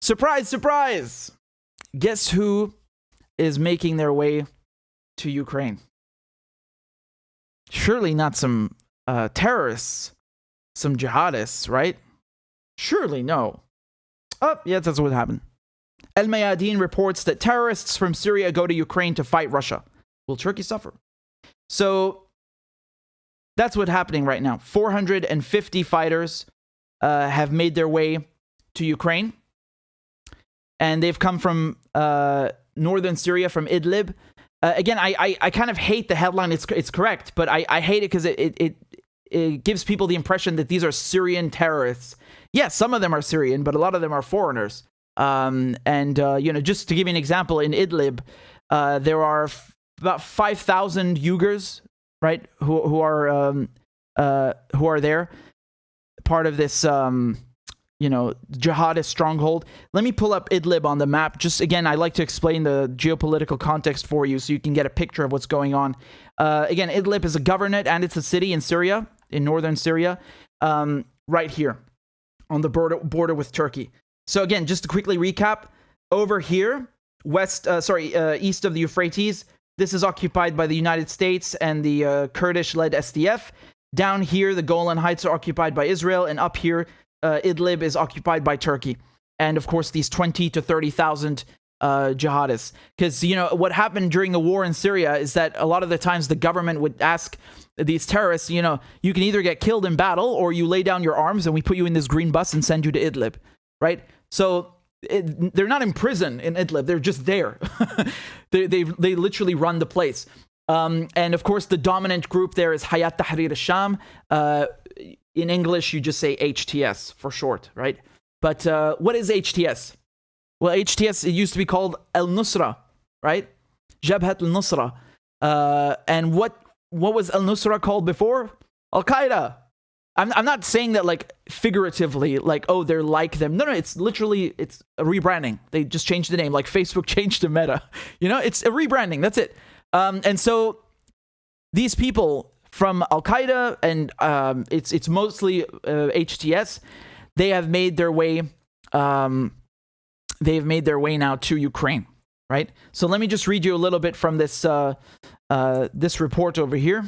Surprise, surprise! Guess who is making their way to Ukraine? Surely not some terrorists, some jihadists, right? Surely no. Oh, yeah, that's what happened. El Mayadeen reports that terrorists from Syria go to Ukraine to fight Russia. Will Turkey suffer? So that's what's happening right now. 450 fighters have made their way to Ukraine. And they've come from northern Syria, from Idlib. Again, I kind of hate the headline. It's correct, but I hate it because it gives people the impression that these are Syrian terrorists. Yes, some of them are Syrian, but a lot of them are foreigners. Just to give you an example, in Idlib, there are about 5,000 Uyghurs, right, who are there, part of this, jihadist stronghold. Let me pull up Idlib on the map. Just again, I like to explain the geopolitical context for you so you can get a picture of what's going on. Again, Idlib is a governorate and it's a city in Syria, in northern Syria, right here on the border with Turkey. So again, just to quickly recap, over here, east of the Euphrates, this is occupied by the United States and the Kurdish-led SDF. Down here, the Golan Heights are occupied by Israel, and up here, Idlib is occupied by Turkey. And of course, these 20 to 30,000 jihadists. Because, what happened during the war in Syria is that a lot of the times the government would ask these terrorists, you can either get killed in battle or you lay down your arms and we put you in this green bus and send you to Idlib, right? So they're not in prison in Idlib. They're just there. they literally run the place. And of course, the dominant group there is Hayat Tahrir al-Sham. In English, you just say HTS for short, right? But what is HTS? Well, HTS, it used to be called Al-Nusra, right? Jabhat al-Nusra. And what was Al-Nusra called before? Al-Qaeda. I'm not saying that like figuratively, like, oh, they're like them. No, it's literally, it's a rebranding. They just changed the name, like Facebook changed to Meta. It's a rebranding. That's it. And so these people from Al-Qaeda and it's mostly HTS, they have made their way. They've made their way now to Ukraine, right? So let me just read you a little bit from this this report over here.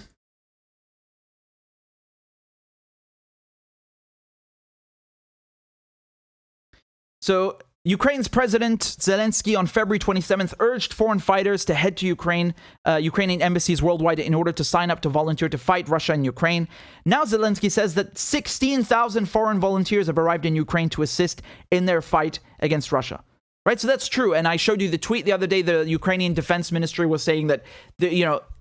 So Ukraine's President Zelensky on February 27th urged foreign fighters to head to Ukrainian embassies worldwide in order to sign up to volunteer to fight Russia in Ukraine. Now Zelensky says that 16,000 foreign volunteers have arrived in Ukraine to assist in their fight against Russia. Right, so that's true, and I showed you the tweet the other day. The Ukrainian Defense Ministry was saying that,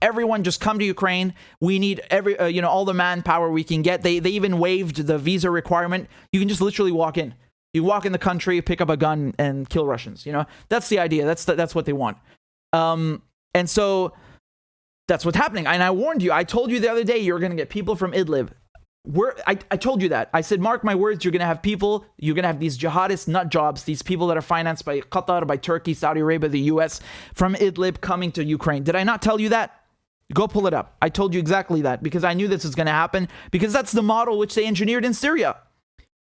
everyone just come to Ukraine. We need all the manpower we can get. They even waived the visa requirement. You can just literally walk in. You walk in the country, pick up a gun, and kill Russians. That's the idea. That's what they want. And so that's what's happening. And I warned you. I told you the other day you're going to get people from Idlib. I told you that. I said, mark my words, you're going to have people, you're going to have these jihadist nut jobs, these people that are financed by Qatar, by Turkey, Saudi Arabia, the US, from Idlib coming to Ukraine. Did I not tell you that? Go pull it up. I told you exactly that because I knew this was going to happen because that's the model which they engineered in Syria.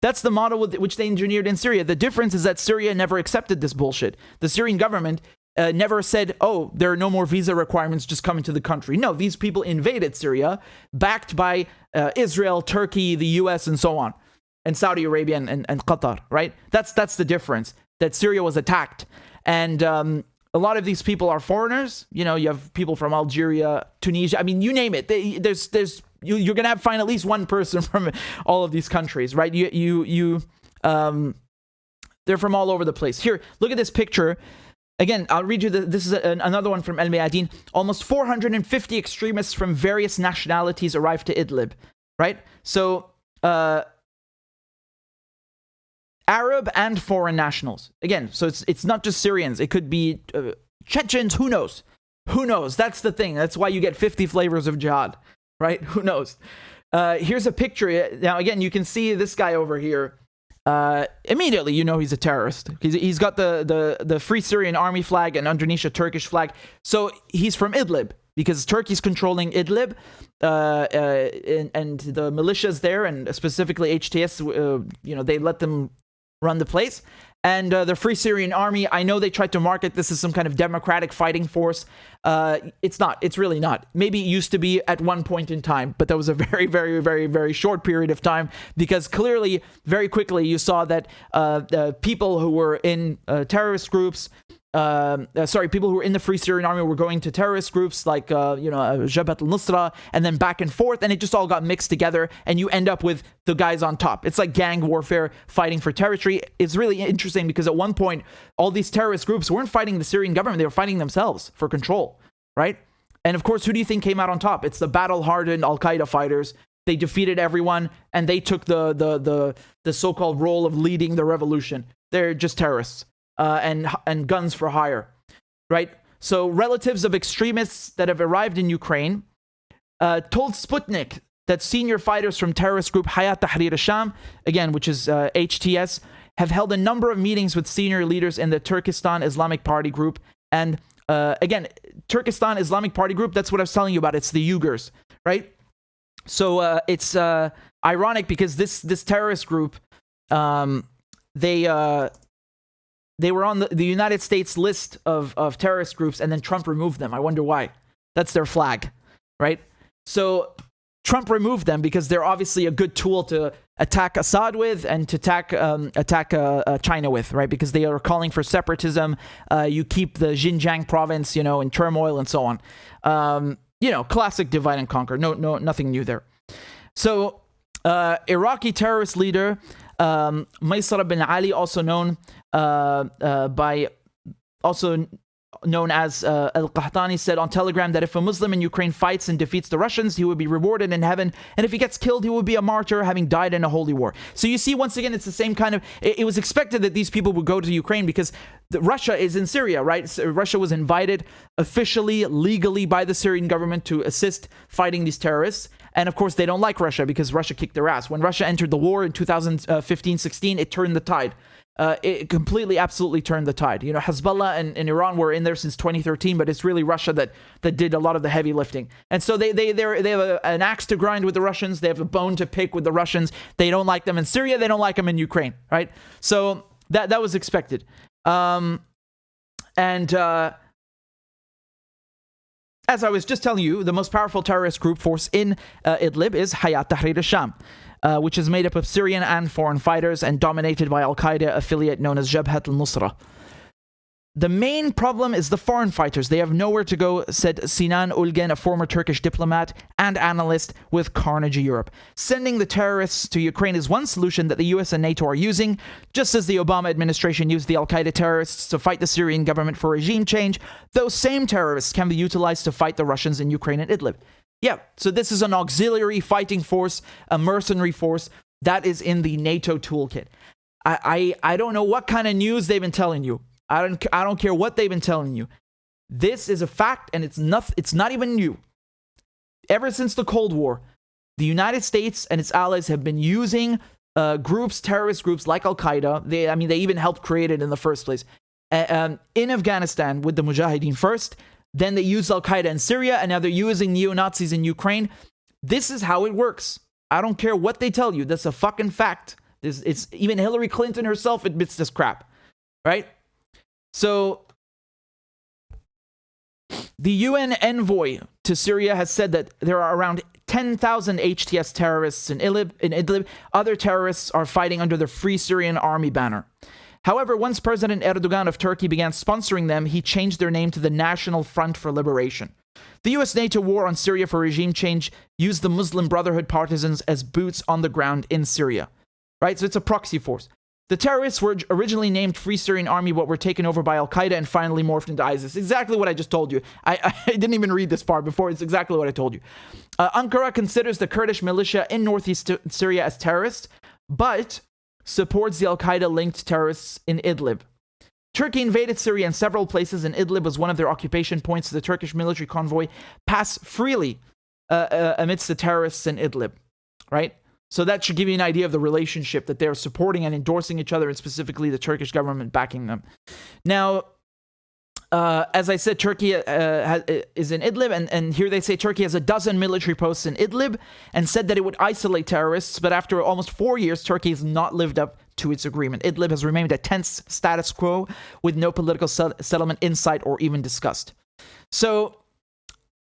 That's the model which they engineered in Syria. The difference is that Syria never accepted this bullshit. The Syrian government never said, oh, there are no more visa requirements, just come into the country. No, these people invaded Syria, backed by Israel, Turkey, the US, and so on, and Saudi Arabia and Qatar, right? That's the difference, that Syria was attacked. And a lot of these people are foreigners. You have people from Algeria, Tunisia. I mean, you name it. You're going to find at least one person from all of these countries, right? They're from all over the place. Here, look at this picture. Again, I'll read you this is another one from El Mayadeen. Almost 450 extremists from various nationalities arrived to Idlib, right? So, Arab and foreign nationals. Again, so it's not just Syrians. It could be Chechens. Who knows? Who knows? That's the thing. That's why you get 50 flavors of jihad, right? Who knows? Here's a picture. Now, again, you can see this guy over here. Immediately, he's a terrorist. He's got the Free Syrian Army flag and underneath a Turkish flag. So he's from Idlib because Turkey's controlling Idlib, and the militias there, and specifically HTS. They let them run the place. And the Free Syrian Army, I know they tried to market this as some kind of democratic fighting force. It's not. It's really not. Maybe it used to be at one point in time, but that was a very, very, very, very short period of time, because clearly, very quickly, you saw that people who were in terrorist groups, people who were in the Free Syrian Army were going to terrorist groups like, Jabhat al-Nusra, and then back and forth, and it just all got mixed together, and you end up with the guys on top. It's like gang warfare fighting for territory. It's really interesting because at one point, all these terrorist groups weren't fighting the Syrian government, they were fighting themselves for control, right? And of course, who do you think came out on top? It's the battle-hardened Al-Qaeda fighters. They defeated everyone, and they took the so-called role of leading the revolution. They're just terrorists. And guns for hire, right? So relatives of extremists that have arrived in Ukraine told Sputnik that senior fighters from terrorist group Hayat Tahrir al-Sham, again, which is HTS, have held a number of meetings with senior leaders in the Turkestan Islamic Party group. And again, Turkestan Islamic Party group, that's what I was telling you about. It's the Uyghurs, right? So it's ironic because this terrorist group, they were on the United States list of terrorist groups, and then Trump removed them. I wonder why. That's their flag, right? So Trump removed them because they're obviously a good tool to attack Assad with and to attack China with, right? Because they are calling for separatism. You keep the Xinjiang province, in turmoil and so on. Classic divide and conquer. No, nothing new there. So Iraqi terrorist leader Maysara bin Ali, also known as Al-Qahtani, said on Telegram that if a Muslim in Ukraine fights and defeats the Russians, he would be rewarded in heaven, and if he gets killed, he would be a martyr, having died in a holy war. So you see, once again, it's the same kind of... It was expected that these people would go to Ukraine because Russia is in Syria, right? So Russia was invited officially, legally by the Syrian government to assist fighting these terrorists. And of course, they don't like Russia because Russia kicked their ass. When Russia entered the war in 2015-16, it turned the tide. It completely, absolutely turned the tide. Hezbollah and Iran were in there since 2013, but it's really Russia that did a lot of the heavy lifting. And so they have an axe to grind with the Russians. They have a bone to pick with the Russians. They don't like them in Syria. They don't like them in Ukraine, right? So that was expected. As I was just telling you, the most powerful terrorist group force in Idlib is Hayat Tahrir al-Sham, which is made up of Syrian and foreign fighters and dominated by Al-Qaeda affiliate known as Jabhat al-Nusra. The main problem is the foreign fighters. They have nowhere to go, said Sinan Ulgen, a former Turkish diplomat and analyst with Carnegie Europe. Sending the terrorists to Ukraine is one solution that the US and NATO are using, just as the Obama administration used the Al-Qaeda terrorists to fight the Syrian government for regime change. Those same terrorists can be utilized to fight the Russians in Ukraine and Idlib. Yeah, so this is an auxiliary fighting force, a mercenary force that is in the NATO toolkit. I don't know what kind of news they've been telling you. I don't care what they've been telling you. This is a fact, and it's not even new. Ever since the Cold War, the United States and its allies have been using terrorist groups like Al-Qaeda. They even helped create it in the first place. In Afghanistan with the Mujahideen first, then they used Al-Qaeda in Syria, and now they're using neo-Nazis in Ukraine. This is how it works. I don't care what they tell you. That's a fucking fact. It's even Hillary Clinton herself admits this crap, right? So, the UN envoy to Syria has said that there are around 10,000 HTS terrorists in Idlib. Other terrorists are fighting under the Free Syrian Army banner. However, once President Erdogan of Turkey began sponsoring them, he changed their name to the National Front for Liberation. The US-NATO war on Syria for regime change used the Muslim Brotherhood partisans as boots on the ground in Syria. Right? So it's a proxy force. The terrorists were originally named Free Syrian Army, but were taken over by Al-Qaeda and finally morphed into ISIS. Exactly what I just told you. I didn't even read this part before. It's exactly what I told you. Ankara considers the Kurdish militia in northeast Syria as terrorists, but supports the Al-Qaeda-linked terrorists in Idlib. Turkey invaded Syria in several places, and Idlib was one of their occupation points. The Turkish military convoy passed freely amidst the terrorists in Idlib, right? So that should give you an idea of the relationship that they're supporting and endorsing each other, and specifically the Turkish government backing them. Now, as I said, Turkey is in Idlib, and here they say Turkey has a dozen military posts in Idlib and said that it would isolate terrorists, but after almost 4 years, Turkey has not lived up to its agreement. Idlib has remained a tense status quo with no political settlement in sight or even discussed. So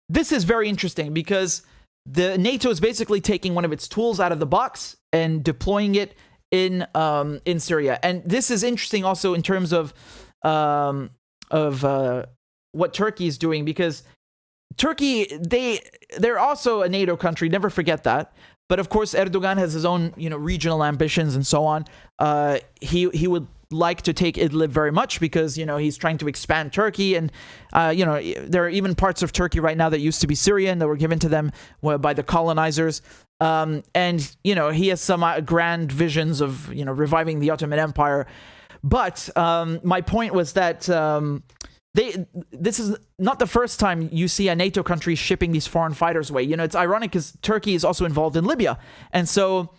this is very interesting because the NATO is basically taking one of its tools out of the box and deploying it in Syria. And this is interesting also in terms of what Turkey is doing, because Turkey, they're also a NATO country. Never forget that. But of course, Erdogan has his own, regional ambitions and so on. He would like to take Idlib very much because, he's trying to expand Turkey. And, there are even parts of Turkey right now that used to be Syrian that were given to them by the colonizers. And, he has some grand visions of, reviving the Ottoman Empire. But my point was that this is not the first time you see a NATO country shipping these foreign fighters away. It's ironic because Turkey is also involved in Libya. And so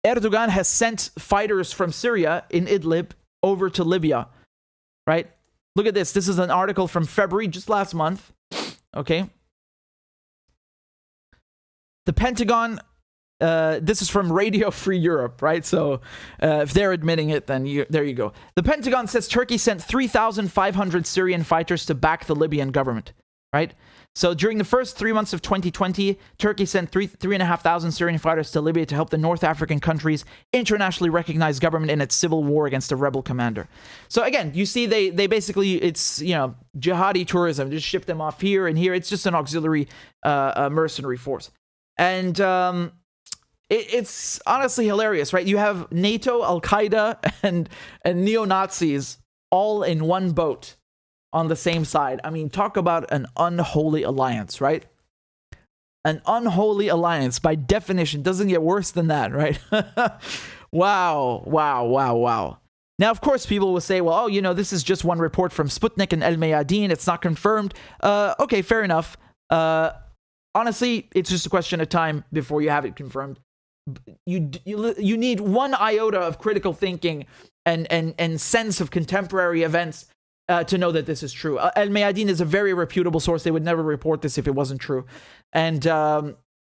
Erdogan has sent fighters from Syria in Idlib over to Libya, right? Look at this. This is an article from February, just last month. Okay. The Pentagon... this is from Radio Free Europe, right? So if they're admitting it, then there you go. The Pentagon says Turkey sent 3,500 Syrian fighters to back the Libyan government, right? So during the first 3 months of 2020, Turkey sent 3,500 Syrian fighters to Libya to help the North African country's internationally recognized government in its civil war against a rebel commander. So again, you see they basically, it's, jihadi tourism, just ship them off here and here. It's just an auxiliary mercenary force. And it's honestly hilarious, right? You have NATO, Al-Qaeda, and neo-Nazis all in one boat on the same side. I mean, talk about an unholy alliance, right? An unholy alliance, by definition, doesn't get worse than that, right? Wow. Now, of course, people will say, well, this is just one report from Sputnik and El Mayadeen. It's not confirmed. Okay, fair enough. Honestly, it's just a question of time before you have it confirmed. You need one iota of critical thinking and sense of contemporary events to know that this is true. El Mayadeen is a very reputable source. They would never report this if it wasn't true. And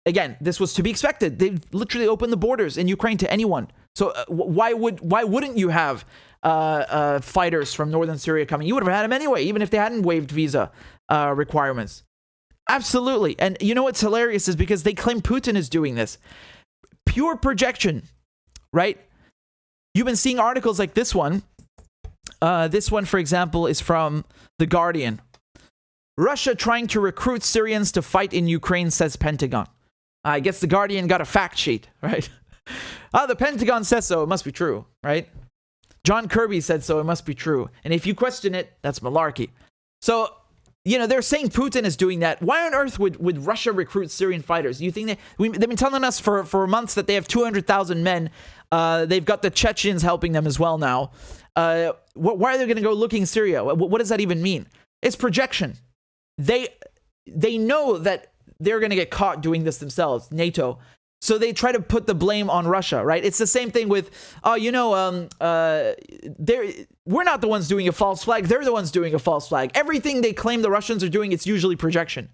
again, this was to be expected. They literally opened the borders in Ukraine to anyone. So why wouldn't you have fighters from northern Syria coming? You would have had them anyway, even if they hadn't waived visa requirements. Absolutely. And you know what's hilarious is because they claim Putin is doing this. Pure projection, right? You've been seeing articles like this one. This one, for example, is from The Guardian. Russia trying to recruit Syrians to fight in Ukraine, says Pentagon. I guess The Guardian got a fact sheet, right? The Pentagon says so. It must be true, right? John Kirby said so. It must be true. And if you question it, that's malarkey. So, they're saying Putin is doing that. Why on earth would Russia recruit Syrian fighters? You think they've been telling us for months that they have 200,000 men. They've got the Chechens helping them as well now. Why are they going to go looking Syria? What does that even mean? It's projection. They know that they're going to get caught doing this themselves, NATO. So they try to put the blame on Russia, right? It's the same thing with, we're not the ones doing a false flag. They're the ones doing a false flag. Everything they claim the Russians are doing, it's usually projection,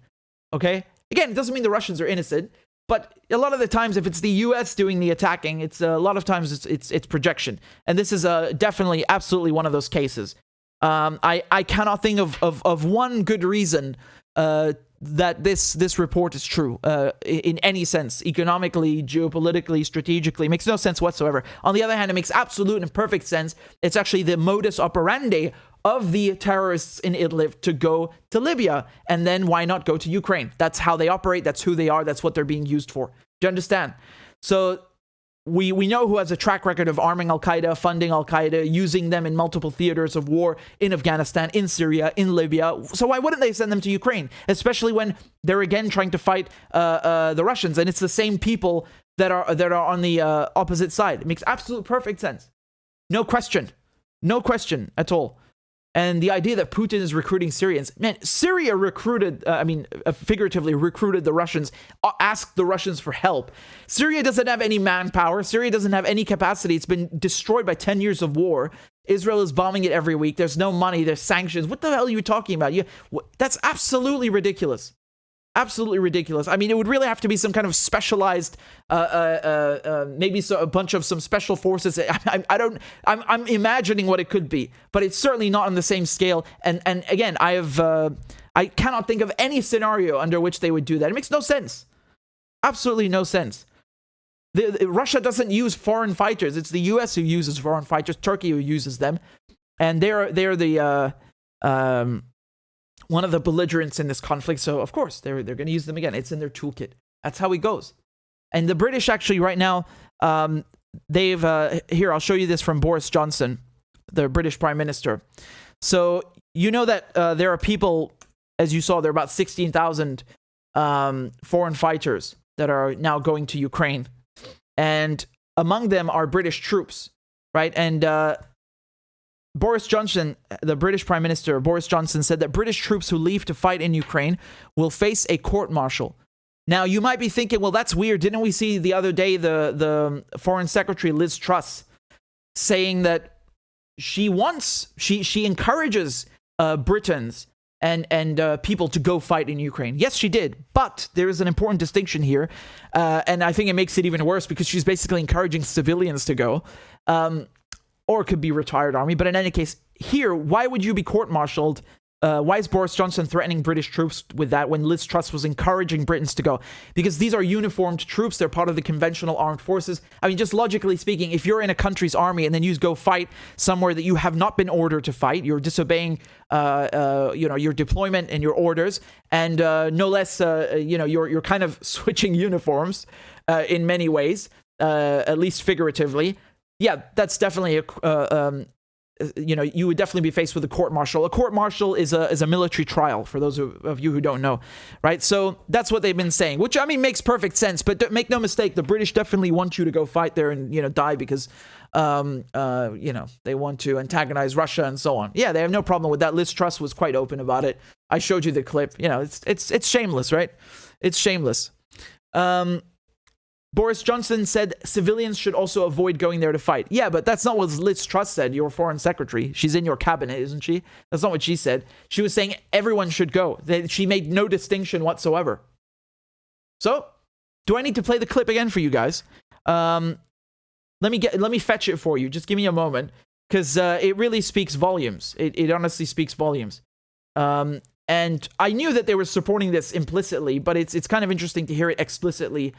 okay? Again, it doesn't mean the Russians are innocent, but a lot of the times, if it's the U.S. doing the attacking, it's a lot of times it's projection. And this is definitely, absolutely one of those cases. I cannot think of one good reason that this report is true in any sense, economically, geopolitically, strategically. It makes no sense whatsoever. On the other hand, it makes absolute and perfect sense. It's actually the modus operandi of the terrorists in Idlib to go to Libya, and then why not go to Ukraine? That's how they operate. That's who they are. That's what they're being used for. Do you understand? So we know who has a track record of arming Al-Qaeda, funding Al-Qaeda, using them in multiple theaters of war in Afghanistan, in Syria, in Libya. So why wouldn't they send them to Ukraine? Especially when they're again trying to fight the Russians, and it's the same people that are on the opposite side. It makes absolute perfect sense. No question at all. And the idea that Putin is recruiting Syrians, man, Syria recruited, figuratively recruited the Russians, asked the Russians for help. Syria doesn't have any manpower. Syria doesn't have any capacity. It's been destroyed by 10 years of war. Israel is bombing it every week. There's no money. There's sanctions. What the hell are you talking about? That's absolutely ridiculous. Absolutely ridiculous. I mean, it would really have to be some kind of specialized, maybe a bunch of some special forces. I'm imagining what it could be, but it's certainly not on the same scale. And again, I cannot think of any scenario under which they would do that. It makes no sense. Absolutely no sense. Russia doesn't use foreign fighters. It's the U.S. who uses foreign fighters, Turkey who uses them, and they're the one of the belligerents in this conflict. So of course they're going to use them again. It's in their toolkit. That's how it goes. And the British actually right now, they've here, I'll show you this from Boris Johnson, the British Prime Minister. So you know that there are people, as you saw, there are about 16,000 foreign fighters that are now going to Ukraine. And among them are British troops, right? And Boris Johnson, the British Prime Minister, Boris Johnson, said that British troops who leave to fight in Ukraine will face a court-martial. Now, you might be thinking, well, that's weird. Didn't we see the other day the Foreign Secretary, Liz Truss, saying that she encourages Britons and people to go fight in Ukraine? Yes, she did. But there is an important distinction here. And I think it makes it even worse because she's basically encouraging civilians to go. Or it could be retired army. But in any case, here, why would you be court-martialed? Why is Boris Johnson threatening British troops with that when Liz Truss was encouraging Britons to go? Because these are uniformed troops. They're part of the conventional armed forces. I mean, just logically speaking, if you're in a country's army and then you go fight somewhere that you have not been ordered to fight, you're disobeying, your deployment and your orders, and no less, you're kind of switching uniforms in many ways, at least figuratively. Yeah, that's definitely you would definitely be faced with a court-martial. A court-martial is a military trial, for those of you who don't know, right? So that's what they've been saying, which, I mean, makes perfect sense. But make no mistake, the British definitely want you to go fight there and, die because, they want to antagonize Russia and so on. Yeah, they have no problem with that. Liz Truss was quite open about it. I showed you the clip. It's shameless, right? It's shameless. Boris Johnson said civilians should also avoid going there to fight. Yeah, but that's not what Liz Truss said, your foreign secretary. She's in your cabinet, isn't she? That's not what she said. She was saying everyone should go. She made no distinction whatsoever. So, do I need to play the clip again for you guys? Let me fetch it for you. Just give me a moment, because it really speaks volumes. It honestly speaks volumes. And I knew that they were supporting this implicitly, but it's kind of interesting to hear it explicitly.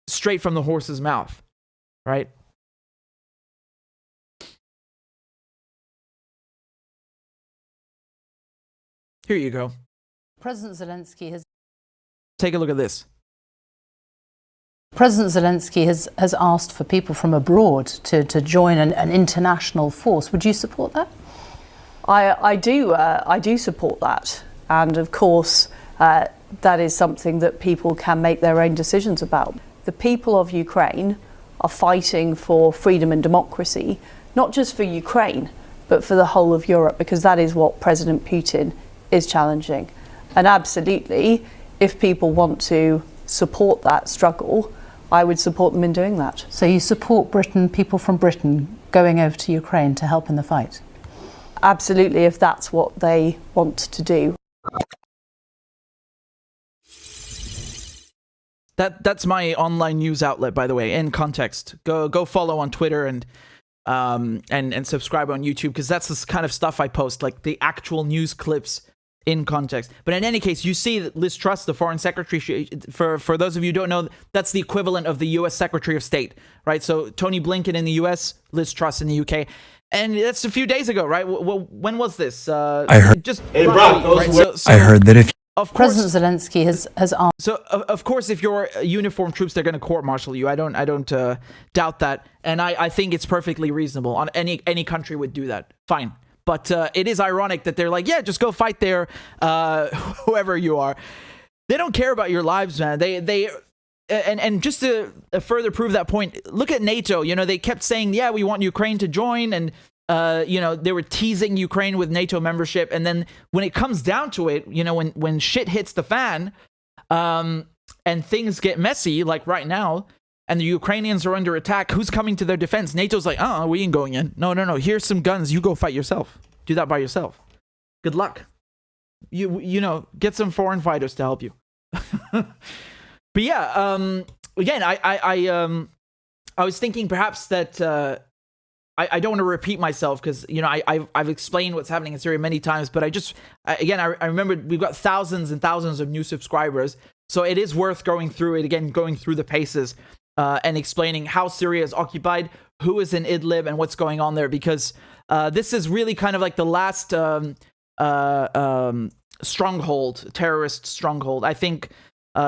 Straight from the horse's mouth, right? Here you go. President Zelensky has... Take a look at this. President Zelensky has asked for people from abroad to join an international force. Would you support that? I do support that. And of course, that is something that people can make their own decisions about. The people of Ukraine are fighting for freedom and democracy, not just for Ukraine, but for the whole of Europe, because that is what President Putin is challenging. And absolutely, if people want to support that struggle, I would support them in doing that. So you support Britain, people from Britain, going over to Ukraine to help in the fight? Absolutely, if that's what they want to do. That's my online news outlet, by the way. In context, go follow on Twitter and subscribe on YouTube, because that's the kind of stuff I post, like the actual news clips in context. But in any case, you see that Liz Truss, the foreign secretary, for those of you who don't know, that's the equivalent of the U.S. Secretary of State, right? So Tony Blinken in the U.S., Liz Truss in the U.K. And that's a few days ago, right? Well, when was this? I heard. Just right? So I heard that if. Of course, President Zelensky has asked. So of course, if you're uniformed troops, they're going to court-martial you. I don't doubt that, and I think it's perfectly reasonable. On any country would do that. Fine, but it is ironic that they're like, yeah, just go fight there, whoever you are. They don't care about your lives, man. And just to further prove that point, look at NATO. They kept saying, yeah, we want Ukraine to join, and they were teasing Ukraine with NATO membership. And then when it comes down to it, when shit hits the fan, and things get messy, like right now, and the Ukrainians are under attack, who's coming to their defense? NATO's like, we ain't going in. No. Here's some guns. You go fight yourself. Do that by yourself. Good luck. you know, get some foreign fighters to help you. But yeah, again, I was thinking perhaps that I don't want to repeat myself because, you know, I've explained what's happening in Syria many times, but I remember we've got thousands and thousands of new subscribers, so it is worth going through it again, going through the paces and explaining how Syria is occupied, who is in Idlib, and what's going on there, because this is really kind of like the last stronghold, terrorist stronghold. I think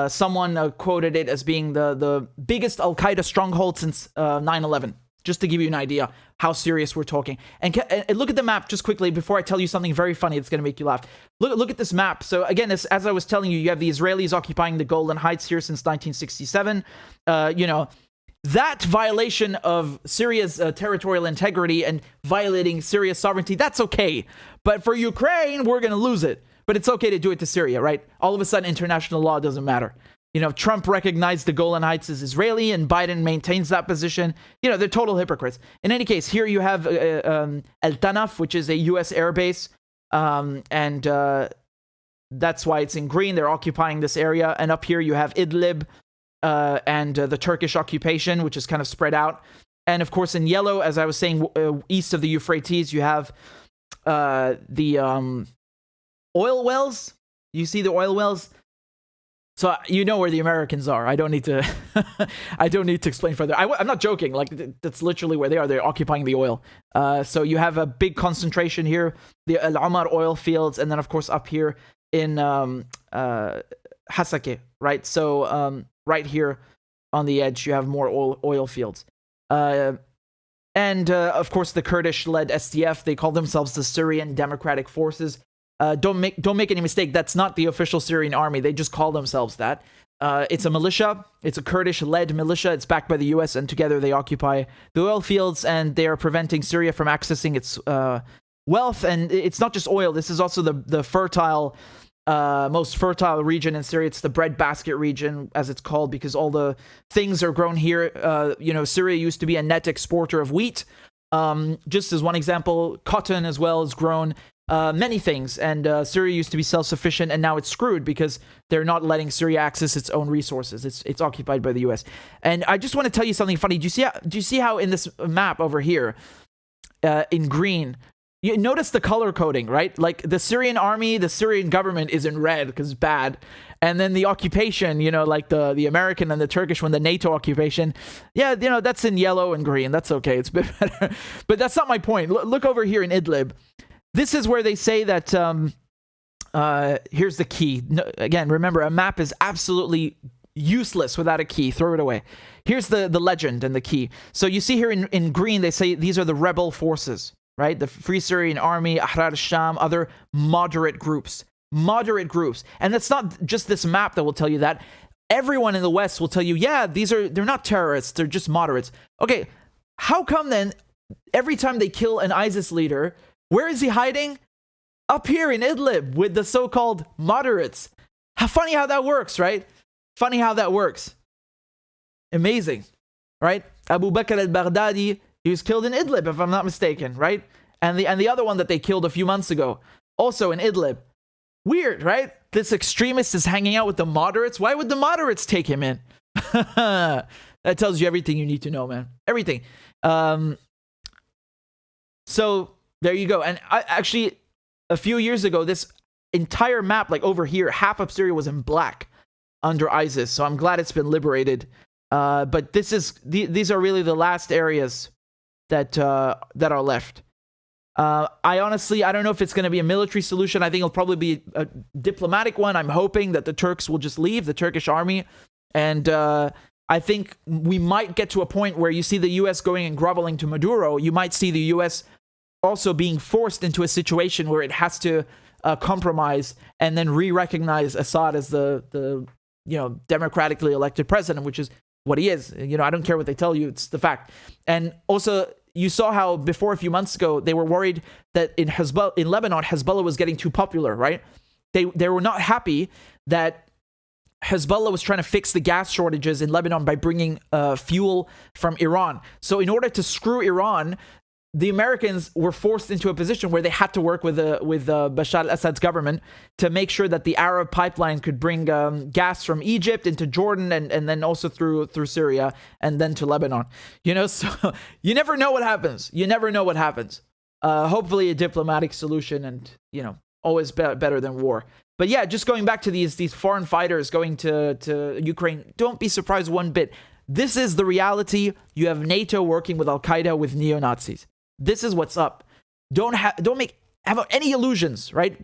someone quoted it as being the biggest Al-Qaeda stronghold since 9/11, just to give you an idea how serious we're talking. And look at the map just quickly before I tell you something very funny that's going to make you laugh. Look at this map. So again, as I was telling you, you have the Israelis occupying the Golan Heights here since 1967. You know, that violation of Syria's territorial integrity and violating Syria's sovereignty, that's okay. But for Ukraine, we're going to lose it. But it's okay to do it to Syria, right? All of a sudden, international law doesn't matter. You know, Trump recognized the Golan Heights as Israeli, and Biden maintains that position. You know, they're total hypocrites. In any case, here you have El Tanaf, which is a U.S. air base, and that's why it's in green. They're occupying this area. And up here you have Idlib and the Turkish occupation, which is kind of spread out. And of course, in yellow, as I was saying, east of the Euphrates, you have the oil wells. You see the oil wells? So you know where the Americans are. I don't need to I don't need to explain further. I'm not joking. Like, that's literally where they are. They're occupying the oil. So you have a big concentration here, the Al Omar oil fields, and then of course up here in Hasake, right? So right here on the edge, you have more oil fields. And of course the Kurdish-led SDF, they call themselves the Syrian Democratic Forces. Don't make any mistake. That's not the official Syrian army. They just call themselves that. It's a militia. It's a Kurdish-led militia. It's backed by the U.S. and together they occupy the oil fields and they are preventing Syria from accessing its wealth. And it's not just oil. This is also the fertile, most fertile region in Syria. It's the breadbasket region, as it's called, because all the things are grown here. You know, Syria used to be a net exporter of wheat. Just as one example, cotton as well is grown. Many things, and Syria used to be self-sufficient, and now it's screwed because they're not letting Syria access its own resources. It's occupied by the U.S. And I just want to tell you something funny. Do you see how in this map over here, in green, you notice the color coding, right? Like the Syrian army, the Syrian government is in red because it's bad, and then the occupation, you know, like the American and the Turkish one, the NATO occupation, yeah, you know, that's in yellow and green. That's okay. It's a bit better, but that's not my point. Look over here in Idlib. This is where they say that, here's the key. No, again, remember, a map is absolutely useless without a key. Throw it away. Here's the legend and the key. So you see here in green, they say these are the rebel forces, right? The Free Syrian Army, Ahrar al-Sham, other moderate groups. Moderate groups. And that's not just this map that will tell you that. Everyone in the West will tell you, yeah, they're not terrorists. They're just moderates. Okay, how come then every time they kill an ISIS leader, where is he hiding? Up here in Idlib with the so-called moderates. How funny how that works, right? Funny how that works. Amazing, right? Abu Bakr al-Baghdadi, he was killed in Idlib, if I'm not mistaken, right? And the other one that they killed a few months ago, also in Idlib. Weird, right? This extremist is hanging out with the moderates. Why would the moderates take him in? That tells you everything you need to know, man. Everything. So there you go. And actually, a few years ago, this entire map, like over here, half of Syria was in black under ISIS. So I'm glad it's been liberated. But these are really the last areas that are left. I don't know if it's going to be a military solution. I think it'll probably be a diplomatic one. I'm hoping that the Turks will just leave, the Turkish army. And I think we might get to a point where you see the U.S. going and groveling to Maduro. You might see the U.S. also being forced into a situation where it has to compromise and then re-recognize Assad as the democratically elected president, which is what he is. You know, I don't care what they tell you; it's the fact. And also, you saw how before a few months ago they were worried that in Lebanon, Hezbollah was getting too popular. Right? They were not happy that Hezbollah was trying to fix the gas shortages in Lebanon by bringing fuel from Iran. So in order to screw Iran, the Americans were forced into a position where they had to work with Bashar al-Assad's government to make sure that the Arab pipeline could bring gas from Egypt into Jordan and then also through Syria and then to Lebanon. So you never know what happens. Hopefully a diplomatic solution, and always better than war. But yeah, just going back to these foreign fighters going to Ukraine, don't be surprised one bit. This is the reality. You have NATO working with Al-Qaeda, with neo-Nazis. This is what's up. Don't have any illusions, right?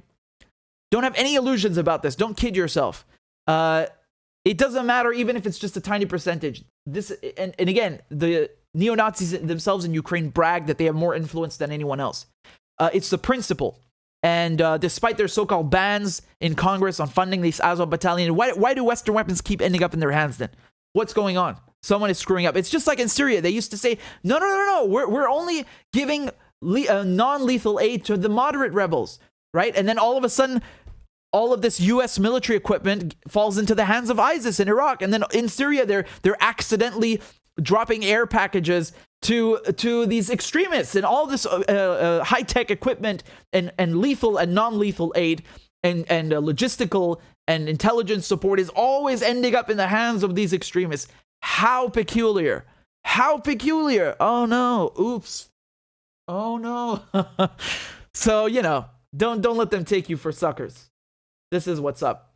Don't have any illusions about this. Don't kid yourself. It doesn't matter even if it's just a tiny percentage. This and again, the neo-Nazis themselves in Ukraine brag that they have more influence than anyone else. It's the principle. And despite their so-called bans in Congress on funding this Azov battalion, why do Western weapons keep ending up in their hands then? What's going on? Someone is screwing up. It's just like in Syria. They used to say, no. We're only giving non-lethal aid to the moderate rebels, right? And then all of a sudden, all of this U.S. military equipment falls into the hands of ISIS in Iraq. And then in Syria, they're accidentally dropping air packages to these extremists, and all this high-tech equipment and lethal and non-lethal aid and logistical and intelligence support is always ending up in the hands of these extremists. How peculiar. Oh no. Oops. Oh no. So, don't let them take you for suckers. This is what's up.